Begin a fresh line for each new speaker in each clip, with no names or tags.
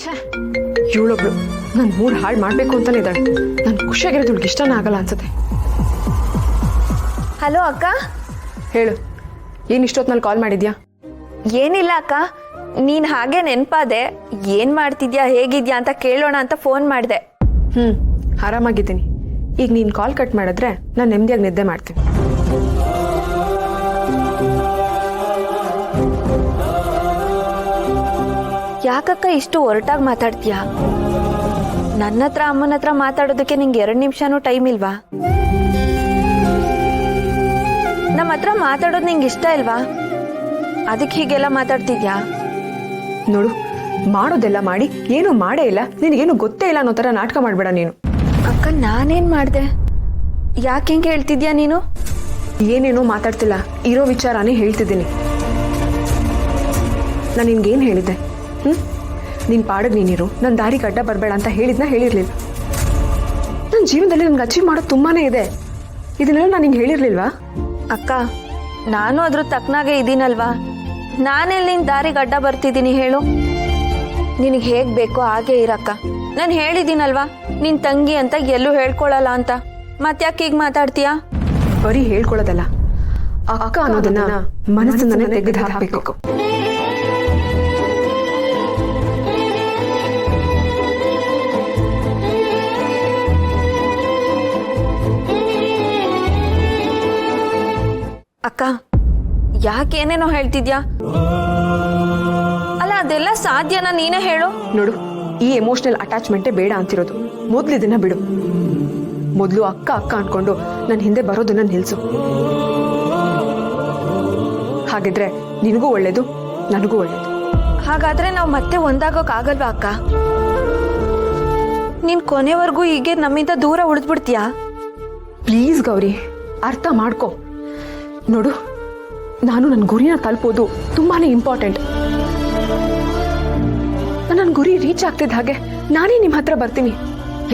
ಛೇ, ಇವಳೊಬ್ಳು ನನ್ನ ಮೂಡ್ ಹಾಳು ಮಾಡಬೇಕು ಅಂತಾನೆ ಇದ್ದಾಳೆ. ನಾನು ಖುಷಿಯಾಗಿರೋದು ಇವಳಿಗೆ ಇಷ್ಟನೇ ಆಗಲ್ಲ ಅನ್ಸುತ್ತೆ.
ಹಲೋ ಅಕ್ಕ.
ಹೇಳು, ಏನು ಇಷ್ಟೊತ್ತಿನಲ್ಲಿ ಕಾಲ್ ಮಾಡಿದ್ಯಾ?
ಏನಿಲ್ಲ ಅಕ್ಕ, ನೀನು ಹಾಗೆ ನೆನಪಾದೆ. ಏನು ಮಾಡ್ತಿದ್ಯಾ, ಹೇಗಿದ್ಯಾ ಅಂತ ಕೇಳೋಣ ಅಂತ ಫೋನ್ ಮಾಡಿದೆ.
ಆರಾಮಾಗಿದ್ದೀನಿ. ಈಗ ನೀನು ಕಾಲ್ ಕಟ್ ಮಾಡಿದ್ರೆ ನಾನು ನೆಮ್ಮದಿಯಾಗಿ ನಿದ್ದೆ ಮಾಡ್ತೀನಿ.
ಯಾಕಕ್ಕ ಇಷ್ಟು ಒರಟಾಗಿ ಮಾತಾಡ್ತೀಯಾ? ನನ್ನ ಹತ್ರ ಅಮ್ಮನ ಹತ್ರ ಮಾತಾಡೋದಕ್ಕೆ ನಿಂಗೆ 2 ನಿಮಿಷನೂ ಟೈಮ್ ಇಲ್ವಾ? ನಮ್ಮ ಹತ್ರ ಮಾತಾಡೋದು ನಿಂಗೆ ಇಷ್ಟ ಇಲ್ವಾ? ಅದಕ್ಕೆ ಹೀಗೆಲ್ಲ ಮಾತಾಡ್ತಿದ್ಯಾ?
ನೋಡು, ಮಾಡೋದೆಲ್ಲ ಮಾಡಿ ಏನು ಮಾಡೇ ಇಲ್ಲ, ನಿನಗೇನು ಗೊತ್ತೇ ಇಲ್ಲ ಅನ್ನೋ ಥರ ನಾಟಕ ಮಾಡಬೇಡ ನೀನು.
ಅಕ್ಕ, ನಾನೇನು ಮಾಡಿದೆ? ಯಾಕೆ ಹಿಂಗೆ ಹೇಳ್ತಿದ್ಯಾ ನೀನು?
ಏನೇನೋ ಮಾತಾಡ್ತಿಲ್ಲ, ಇರೋ ವಿಚಾರನೇ ಹೇಳ್ತಿದ್ದೀನಿ. ನಾನು ನಿನ್ಗೇನು ಹೇಳಿದ್ದೆ? ನಿನ್ನ ಪಾಡಿಗೆ ನೀನಿರು, ನನ್ನ ದಾರಿಗೆ ಅಡ್ಡ ಬರಬೇಡ ಅಂತ ಹೇಳಿರಲಿಲ್ಲ? ನನ್ನ ಜೀವನದಲ್ಲಿ ನನಗೆ ಅಚೀವ್ ಮಾಡೋದು ತುಂಬಾ ಇದೆ. ಇದನ್ನೆಲ್ಲ ನಾನು ನಿಂಗೆ ಹೇಳಿರ್ಲಿಲ್ವಾ?
ಅಕ್ಕ, ನಾನು ಅದ್ರ ತಕ್ಕನಾಗೆ ಇದ್ದೀನಲ್ವಾ? ನಾನೆಲ್ಲಿ ನಿನ್ನ ದಾರಿಗೆ ಅಡ್ಡ ಬರ್ತಿದ್ದೀನಿ ಹೇಳು? ನಿನಗೆ ಹೇಗೆ ಬೇಕೋ ಹಾಗೆ ಇರಕ್ಕ. ನಾನು ಹೇಳಿದ್ದೀನಲ್ವಾ ನಿನ್ನ ತಂಗಿ ಅಂತ ಎಲ್ಲೂ ಹೇಳ್ಕೊಳಲ್ಲ ಅಂತ. ಮತ್ತ್ಯಾಕೆ ಈಗ ಮಾತಾಡ್ತೀಯಾ?
ಬರೀ ಹೇಳ್ಕೊಳ್ಳೋದಲ್ಲ, ಅಕ್ಕ ಅನ್ನೋದನ್ನ ಮನಸ್ಸಿಂದನೇ ತೆಗೆದು ಹಾಕಬೇಕು.
ಅಕ್ಕ, ಯಾಕೇನೇನೋ ಹೇಳ್ತಿದ್ಯಾ? ಅಲ್ಲ, ಅದೆಲ್ಲ ಸಾಧ್ಯನಾ? ನೀನೇ ಹೇಳು.
ನೋಡು, ಈ ಎಮೋಷನಲ್ ಅಟ್ಯಾಚ್ಮೆಂಟೇ ಬೇಡ ಅಂತಿರೋದು. ಮೊದ್ಲು ಇದನ್ನ ಬಿಡು. ಮೊದಲು ಅಕ್ಕ ಅಕ್ಕ ಅನ್ಕೊಂಡು ನನ್ನ ಹಿಂದೆ ಬರೋದನ್ನ ನಿಲ್ಸು. ಹಾಗಿದ್ರೆ ನಿನಗೂ ಒಳ್ಳೇದು, ನನಗೂ ಒಳ್ಳೇದು.
ಹಾಗಾದ್ರೆ ನಾವು ಮತ್ತೆ ಒಂದಾಗೋಕ್ಕಾಗಲ್ವಾ ಅಕ್ಕ? ನೀನ್ ಕೊನೆವರೆಗೂ ಹೀಗೆ ನಮ್ಮಿಂದ ದೂರ ಉಳಿದ್ಬಿಡ್ತೀಯಾ?
ಪ್ಲೀಸ್ ಗೌರಿ, ಅರ್ಥ ಮಾಡ್ಕೊ. ನೋಡು, ನಾನು ನನ್ನ ಗುರಿನ ತಲುಪೋದು ತುಂಬಾನೇ ಇಂಪಾರ್ಟೆಂಟ್. ನನ್ನ ಗುರಿ ರೀಚ್ ಆಗ್ತಿದ್ದ ಹಾಗೆ ನಾನೇ ನಿಮ್ಮ ಹತ್ರ ಬರ್ತೀನಿ.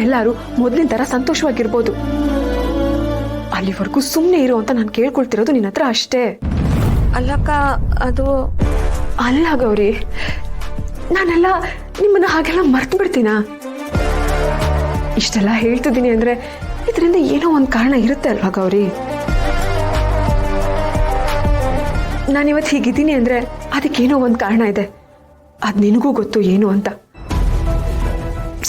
ಎಲ್ಲರೂ ಮೊದಲಿನ ತರ ಸಂತೋಷವಾಗಿರ್ಬೋದು. ಅಲ್ಲಿವರೆಗೂ ಸುಮ್ಮನೆ ಇರು ಅಂತ ನಾನು ಕೇಳ್ಕೊಳ್ತಿರೋದು ನಿನ್ನ ಹತ್ರ ಅಷ್ಟೇ.
ಅಲ್ಲಕ್ಕ, ಅದು
ಅಲ್ಲ ಗೌರಿ, ನಾನೆಲ್ಲ ನಿಮ್ಮನ್ನ ಹಾಗೆಲ್ಲ ಮರ್ತು ಬಿಡ್ತೀನಾ? ಇಷ್ಟೆಲ್ಲ ಹೇಳ್ತಿದ್ದೀನಿ ಅಂದ್ರೆ ಇದರಿಂದ ಏನೋ ಒಂದು ಕಾರಣ ಇರುತ್ತೆ ಅಲ್ವಾ ಗೌರಿ? ನಾನಿವತ್ತು ಹೀಗಿದ್ದೀನಿ ಅಂದ್ರೆ ಅದಕ್ಕೇನೋ ಒಂದು ಕಾರಣ ಇದೆ. ಅದು ನಿನಗೂ ಗೊತ್ತು ಏನು ಅಂತ.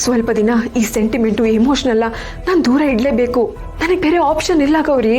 ಸ್ವಲ್ಪ ದಿನ ಈ ಸೆಂಟಿಮೆಂಟು, ಎಮೋಷನಲ್ಲ ನಾನು ದೂರ ಇಡಲೇಬೇಕು. ನನಗೆ ಬೇರೆ ಆಪ್ಷನ್ ಇಲ್ಲ ಗೌರಿ.